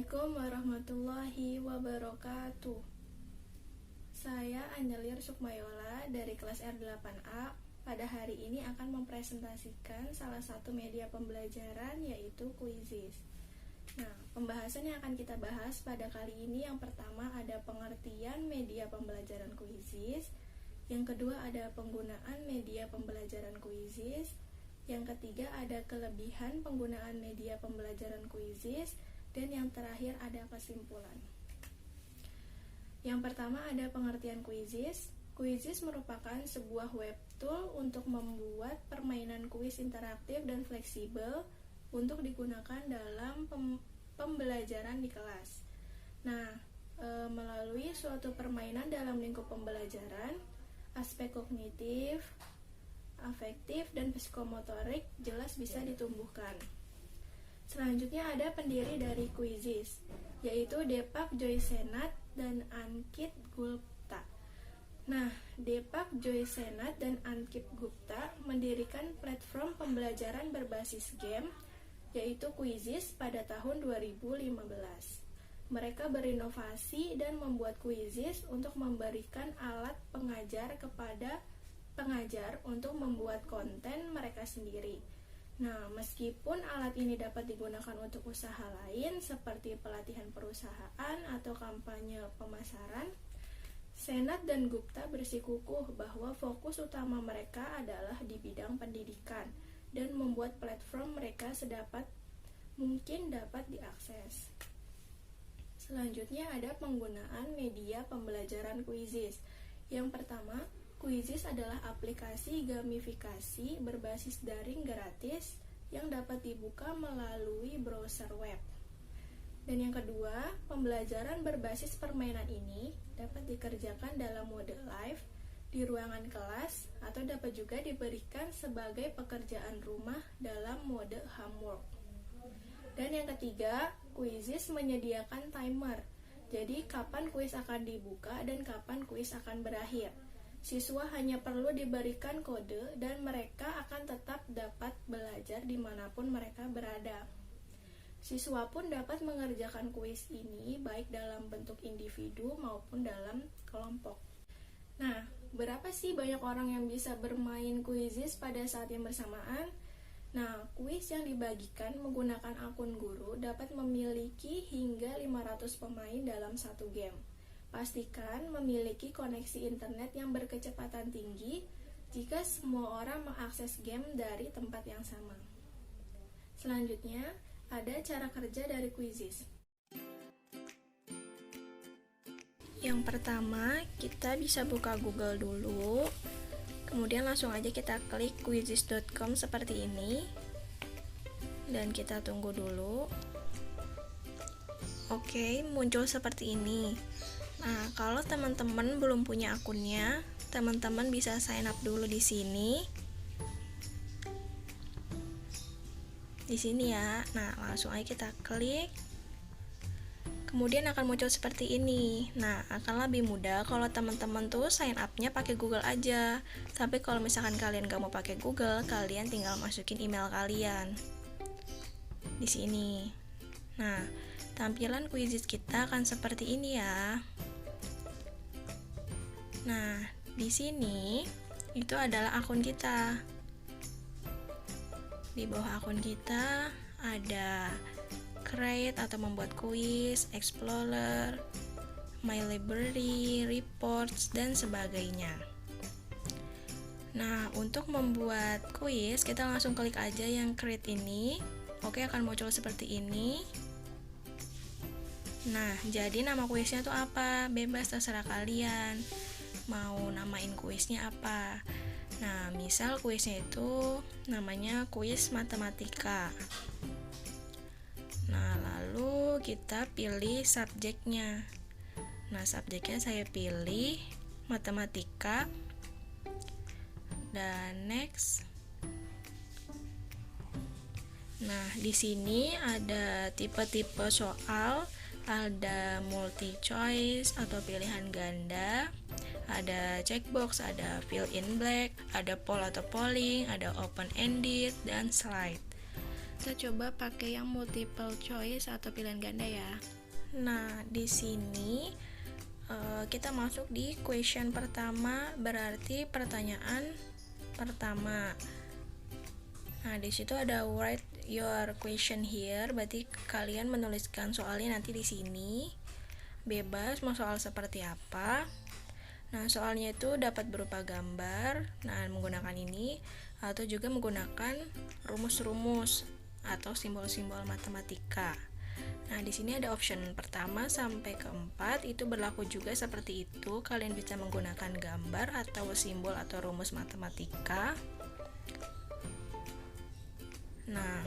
Assalamualaikum warahmatullahi wabarakatuh. Saya Anjelir Sukmayola dari kelas R8A. Pada hari ini akan mempresentasikan salah satu media pembelajaran yaitu Quizizz. Nah, pembahasan yang akan kita bahas pada kali ini yang pertama ada pengertian media pembelajaran Quizizz. Yang kedua ada penggunaan media pembelajaran Quizizz. Yang ketiga ada kelebihan penggunaan media pembelajaran Quizizz. Dan yang terakhir ada kesimpulan. Yang pertama ada pengertian Quizizz. Quizizz merupakan sebuah web tool untuk membuat permainan kuis interaktif dan fleksibel untuk digunakan dalam pembelajaran di kelas. Nah, melalui suatu permainan dalam lingkup pembelajaran, aspek kognitif, afektif, dan psikomotorik jelas bisa ditumbuhkan. Selanjutnya ada pendiri dari Quizizz, yaitu Deepak Joysenat dan Ankit Gupta. Nah, Deepak Joysenat dan Ankit Gupta mendirikan platform pembelajaran berbasis game, yaitu Quizizz pada tahun 2015. Mereka berinovasi dan membuat Quizizz untuk memberikan alat pengajar kepada pengajar untuk membuat konten mereka sendiri. Nah, meskipun alat ini dapat digunakan untuk usaha lain seperti pelatihan perusahaan atau kampanye pemasaran, Senat dan Gupta bersikukuh bahwa fokus utama mereka adalah di bidang pendidikan dan membuat platform mereka sedapat mungkin dapat diakses. Selanjutnya ada penggunaan media pembelajaran Quizizz. Yang pertama, Quizizz adalah aplikasi gamifikasi berbasis daring gratis yang dapat dibuka melalui browser web. Dan yang kedua, pembelajaran berbasis permainan ini dapat dikerjakan dalam mode live di ruangan kelas atau dapat juga diberikan sebagai pekerjaan rumah dalam mode homework. Dan yang ketiga, Quizizz menyediakan timer. Jadi kapan kuis akan dibuka dan kapan kuis akan berakhir. Siswa hanya perlu diberikan kode dan mereka akan tetap dapat belajar dimanapun mereka berada. Siswa pun dapat mengerjakan kuis ini baik dalam bentuk individu maupun dalam kelompok. Nah, berapa sih banyak orang yang bisa bermain Quizizz pada saat yang bersamaan? Nah, kuis yang dibagikan menggunakan akun guru dapat memiliki hingga 500 pemain dalam satu game. Pastikan memiliki koneksi internet yang berkecepatan tinggi jika semua orang mengakses game dari tempat yang sama. Selanjutnya, ada cara kerja dari Quizizz. Yang pertama, kita bisa buka Google dulu. Kemudian langsung aja kita klik quizizz.com seperti ini. Dan kita tunggu dulu. Oke, muncul seperti ini. Nah, kalau teman-teman belum punya akunnya, teman-teman bisa sign up dulu di sini. Di sini ya. Nah, langsung aja kita klik. Kemudian akan muncul seperti ini. Nah, akan lebih mudah kalau teman-teman tuh sign up-nya pakai Google aja. Tapi kalau misalkan kalian gak mau pakai Google, kalian tinggal masukin email kalian di sini. Nah, tampilan Quizizz kita akan seperti ini ya. Nah, di sini itu adalah akun kita. Di bawah akun kita ada create atau membuat kuis, explorer, my library, reports, dan sebagainya. Nah, untuk membuat kuis, kita langsung klik aja yang create ini. Oke, akan muncul seperti ini. Nah, jadi nama kuisnya tuh apa? Bebas, terserah kalian mau namain kuisnya apa. Nah, misal kuisnya itu namanya kuis matematika. Nah, lalu kita pilih subjeknya. Nah, subjeknya saya pilih matematika. Dan next. Nah, di sini ada tipe-tipe soal, ada multi choice atau pilihan ganda, ada checkbox, ada fill in blank, ada poll atau polling, ada open ended, dan slide. kita coba pakai yang multiple choice atau pilihan ganda ya. Nah, di sini kita masuk di question pertama, berarti pertanyaan pertama. Nah, di situ ada write your question here, berarti kalian menuliskan soalnya nanti di sini. Bebas mau soal seperti apa. Nah, soalnya itu dapat berupa gambar, nah menggunakan ini, atau juga menggunakan rumus-rumus atau simbol-simbol matematika. Nah, di sini ada option pertama sampai keempat, itu berlaku juga seperti itu. Kalian bisa menggunakan gambar atau simbol atau rumus matematika. Nah,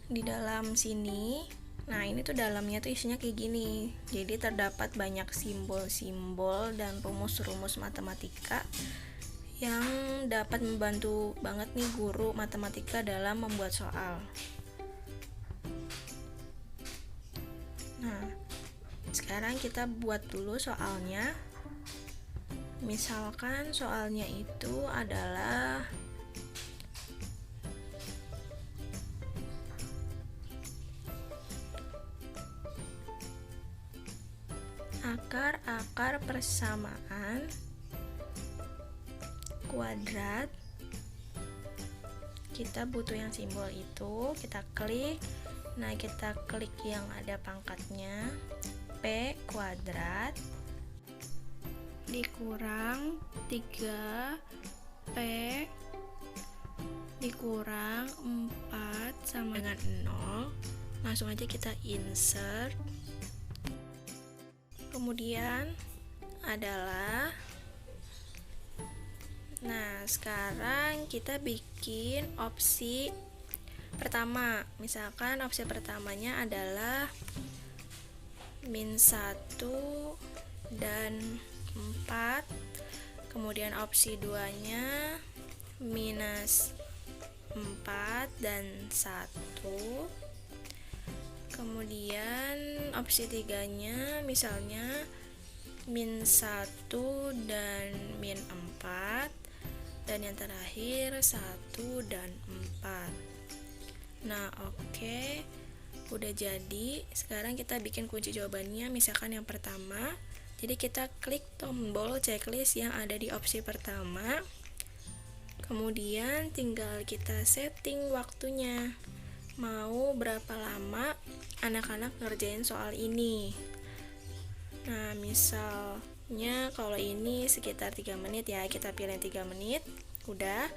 di dalam sini, nah ini tuh dalamnya tuh isinya kayak gini. Jadi terdapat banyak simbol-simbol dan rumus-rumus matematika yang dapat membantu banget nih guru matematika dalam membuat soal. Nah, sekarang kita buat dulu soalnya. Misalkan soalnya itu adalah akar persamaan kuadrat. Kita butuh yang simbol itu, kita klik. Nah, kita klik yang ada pangkatnya, P kuadrat dikurang 3P dikurang 4 sama dengan 0. Langsung aja kita insert. Kemudian adalah, nah sekarang kita bikin opsi pertama. Misalkan opsi pertamanya adalah -1 dan 4. Kemudian opsi 2-nya -4 dan 1. Kemudian opsi 3-nya misalnya -1 dan -4. Dan yang terakhir 1 dan 4. Nah, oke. Udah jadi. Sekarang kita bikin kunci jawabannya. Misalkan yang pertama, jadi kita klik tombol checklist yang ada di opsi pertama. Kemudian tinggal kita setting waktunya. Mau berapa lama anak-anak ngerjain soal ini. Nah, misalnya kalau ini sekitar 3 menit ya, kita pilih 3 menit. Udah.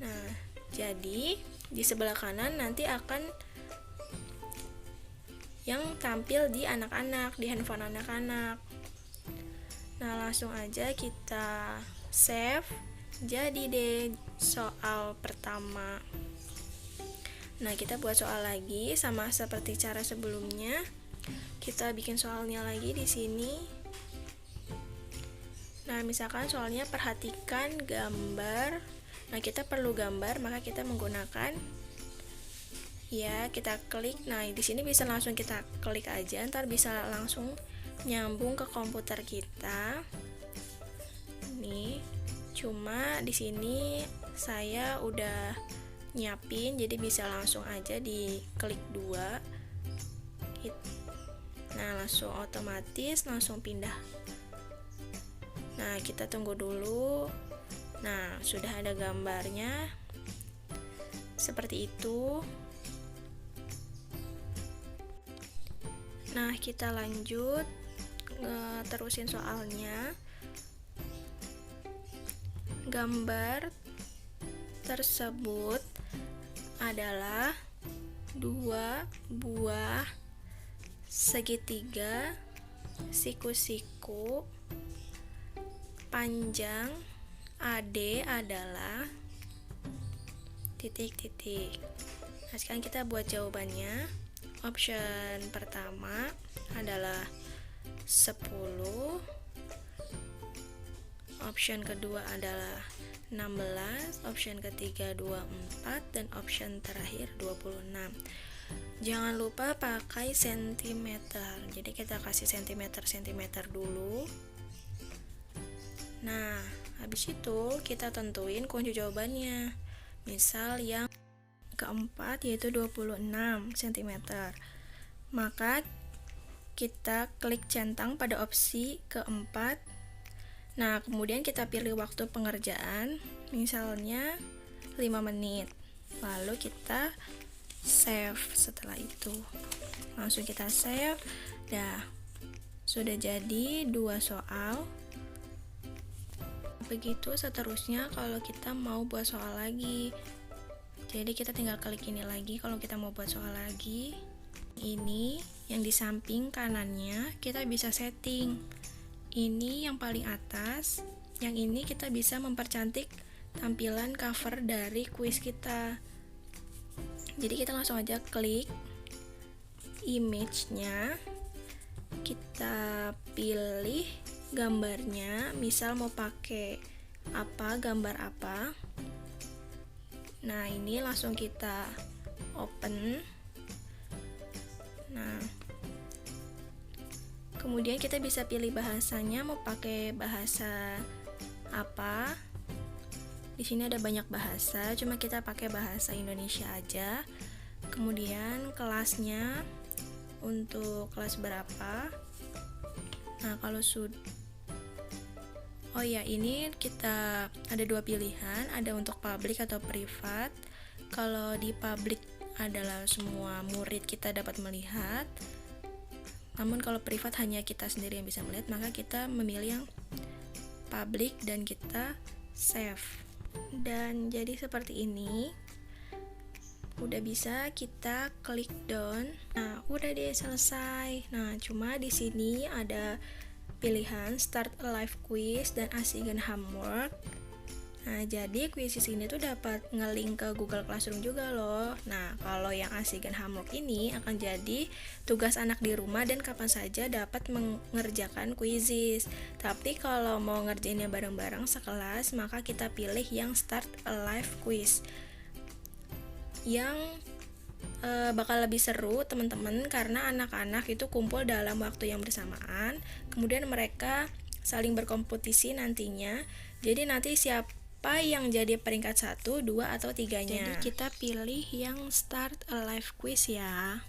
Nah, jadi di sebelah kanan nanti akan yang tampil di anak-anak, di handphone anak-anak. Nah, langsung aja kita save. Jadi deh soal pertama. Nah, kita buat soal lagi sama seperti cara sebelumnya. Kita bikin soalnya lagi di sini. Nah, misalkan soalnya perhatikan gambar. Nah, kita perlu gambar, maka kita menggunakan ya, kita klik. Nah, di sini bisa langsung kita klik aja, ntar bisa langsung nyambung ke komputer kita. Nih, cuma di sini saya udah nyiapin, jadi bisa langsung aja diklik 2. Nah, langsung otomatis langsung pindah. Nah, kita tunggu dulu. Nah, sudah ada gambarnya seperti itu. Nah, kita lanjut terusin soalnya. Gambar tersebut adalah 2 buah segitiga siku-siku. Panjang AD adalah titik-titik. Nah, sekarang kita buat jawabannya. Option pertama adalah 10. Option kedua adalah 16, option ketiga 24, dan option terakhir 26. Jangan lupa pakai sentimeter. Jadi kita kasih sentimeter dulu. Nah, Habis itu kita tentuin kunci jawabannya. Misal yang keempat yaitu 26 cm. Maka kita klik centang pada opsi keempat. Nah, kemudian kita pilih waktu pengerjaan, misalnya 5 menit. Lalu kita save. Setelah itu langsung kita save. Dah, sudah jadi 2 soal. Begitu seterusnya kalau kita mau buat soal lagi. Jadi kita tinggal klik ini lagi kalau kita mau buat soal lagi. Ini yang di samping kanannya kita bisa setting. Ini yang paling atas. Yang ini kita bisa mempercantik tampilan cover dari kuis kita. Jadi kita langsung aja klik image-nya. Kita pilih gambarnya, misal mau pakai apa, gambar apa. Nah, ini langsung kita open. Nah, kemudian kita bisa pilih bahasanya, mau pakai bahasa apa. Di sini ada banyak bahasa, cuma kita pakai bahasa Indonesia aja. Kemudian kelasnya untuk kelas berapa. Nah, kalau oh ya, ini kita ada 2 pilihan, ada untuk public atau privat. Kalau di public adalah semua murid kita dapat melihat. Namun kalau privat hanya kita sendiri yang bisa melihat, maka kita memilih yang public dan kita save. Dan jadi seperti ini. Udah bisa kita klik done. Nah, udah deh selesai. Nah, cuma di sini ada pilihan start a live quiz dan Asigen homework. Nah, jadi quiz ini tuh dapat ngelink ke Google Classroom juga loh. Nah, kalau yang Asigen homework ini akan jadi tugas anak di rumah dan kapan saja dapat mengerjakan quizzes. Tapi kalau mau ngerjainnya bareng-bareng sekelas, maka kita pilih yang start a live quiz. Yang bakal lebih seru teman-teman karena anak-anak itu kumpul dalam waktu yang bersamaan, kemudian mereka saling berkompetisi nantinya. Jadi nanti siapa yang jadi peringkat 1, 2, atau 3-nya. Jadi kita pilih yang start a live quiz ya.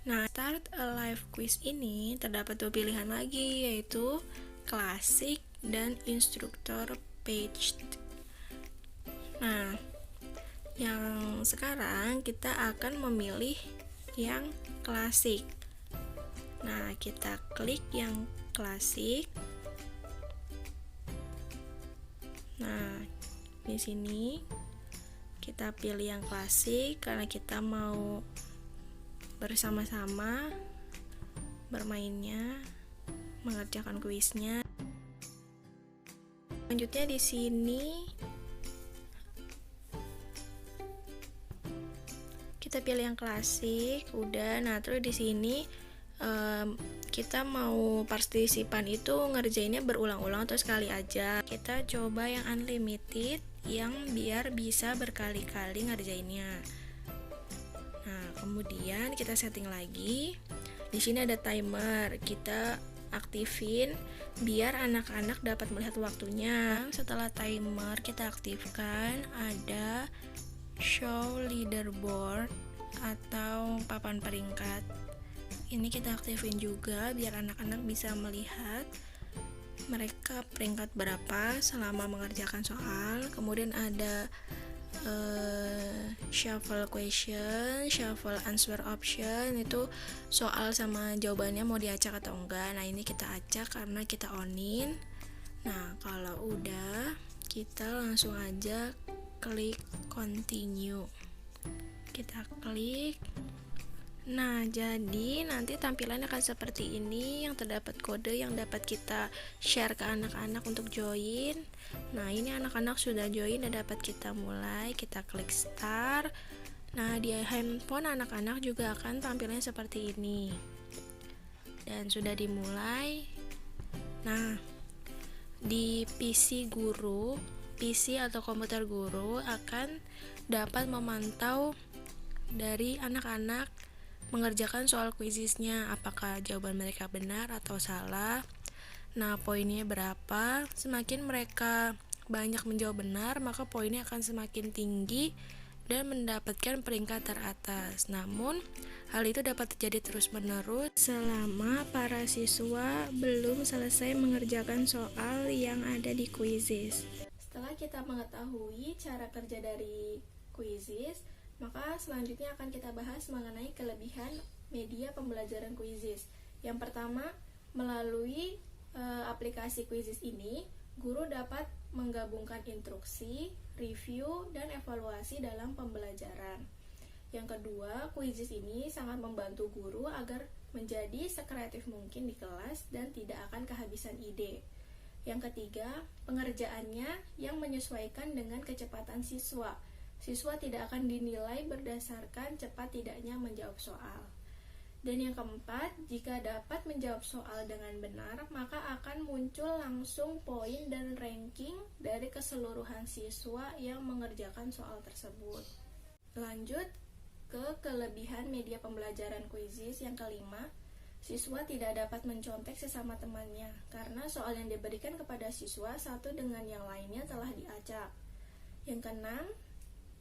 Nah, start a live quiz ini terdapat 2 pilihan lagi, yaitu klasik dan instruktur page. Nah, yang sekarang kita akan memilih yang klasik. Nah, kita klik yang klasik. Nah, di sini kita pilih yang klasik karena kita mau bersama-sama bermainnya, mengerjakan kuisnya. Selanjutnya di sini kita pilih yang klasik, udah. Nah, terus di sini kita mau partisipan itu ngerjainnya berulang-ulang atau sekali aja. Kita coba yang unlimited, yang biar bisa berkali-kali ngerjainnya. Nah, kemudian kita setting lagi. Di sini ada timer, kita aktifin biar anak-anak dapat melihat waktunya. Setelah timer kita aktifkan, ada show leaderboard atau papan peringkat. Ini kita aktifin juga biar anak-anak bisa melihat mereka peringkat berapa selama mengerjakan soal. Kemudian ada shuffle question, shuffle answer option, itu soal sama jawabannya mau diacak atau enggak. Nah, ini kita acak karena kita onin. Nah, kalau udah, kita langsung aja klik continue. Kita klik. Nah, jadi nanti tampilannya akan seperti ini, yang terdapat kode yang dapat kita share ke anak-anak untuk join. Nah, ini anak-anak sudah join dan dapat kita mulai. Kita klik start. Nah, di handphone anak-anak juga akan tampilannya seperti ini. Dan sudah dimulai. Nah, di PC atau komputer guru akan dapat memantau dari anak-anak mengerjakan soal kuisisnya, apakah jawaban mereka benar atau salah. Nah, poinnya berapa? Semakin mereka banyak menjawab benar, maka poinnya akan semakin tinggi dan mendapatkan peringkat teratas. Namun, hal itu dapat terjadi terus-menerus selama para siswa belum selesai mengerjakan soal yang ada di Quizizz. Setelah kita mengetahui cara kerja dari Quizizz, maka selanjutnya akan kita bahas mengenai kelebihan media pembelajaran Quizizz. Yang pertama, melalui aplikasi Quizizz ini, guru dapat menggabungkan instruksi, review, dan evaluasi dalam pembelajaran. Yang kedua, Quizizz ini sangat membantu guru agar menjadi sekreatif mungkin di kelas dan tidak akan kehabisan ide. Yang ketiga, pengerjaannya yang menyesuaikan dengan kecepatan siswa. Siswa tidak akan dinilai berdasarkan cepat tidaknya menjawab soal. Dan yang keempat, jika dapat menjawab soal dengan benar, maka akan muncul langsung poin dan ranking dari keseluruhan siswa yang mengerjakan soal tersebut. Lanjut ke kelebihan media pembelajaran Quizizz yang kelima, siswa tidak dapat mencontek sesama temannya karena soal yang diberikan kepada siswa satu dengan yang lainnya telah diacak. Yang keenam,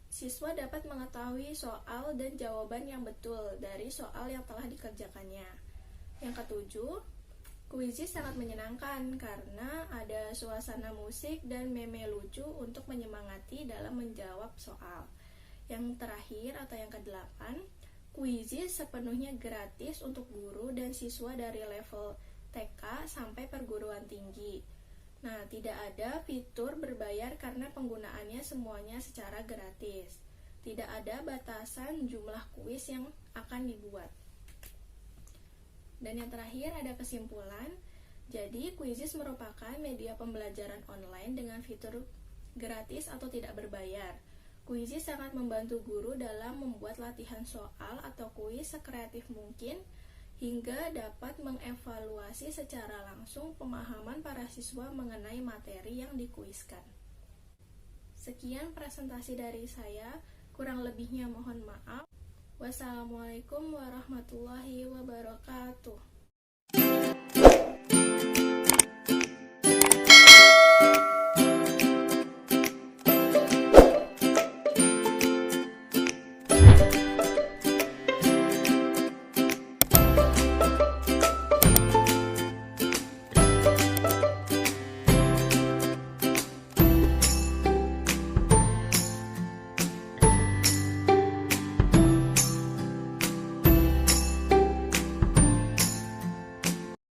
siswa dapat mengetahui soal dan jawaban yang betul dari soal yang telah dikerjakannya. Yang ketujuh, Quizizz sangat menyenangkan karena ada suasana musik dan meme lucu untuk menyemangati dalam menjawab soal. Yang terakhir atau yang kedelapan, Quizizz sepenuhnya gratis untuk guru dan siswa dari level TK sampai perguruan tinggi. Nah, tidak ada fitur berbayar karena penggunaannya semuanya secara gratis. Tidak ada batasan jumlah kuis yang akan dibuat. Dan yang terakhir ada kesimpulan. Jadi, Quizizz merupakan media pembelajaran online dengan fitur gratis atau tidak berbayar. Quizizz sangat membantu guru dalam membuat latihan soal atau kuis sekreatif mungkin hingga dapat mengevaluasi secara langsung pemahaman para siswa mengenai materi yang dikuiskan. Sekian presentasi dari saya, kurang lebihnya mohon maaf. Wassalamualaikum warahmatullahi wabarakatuh.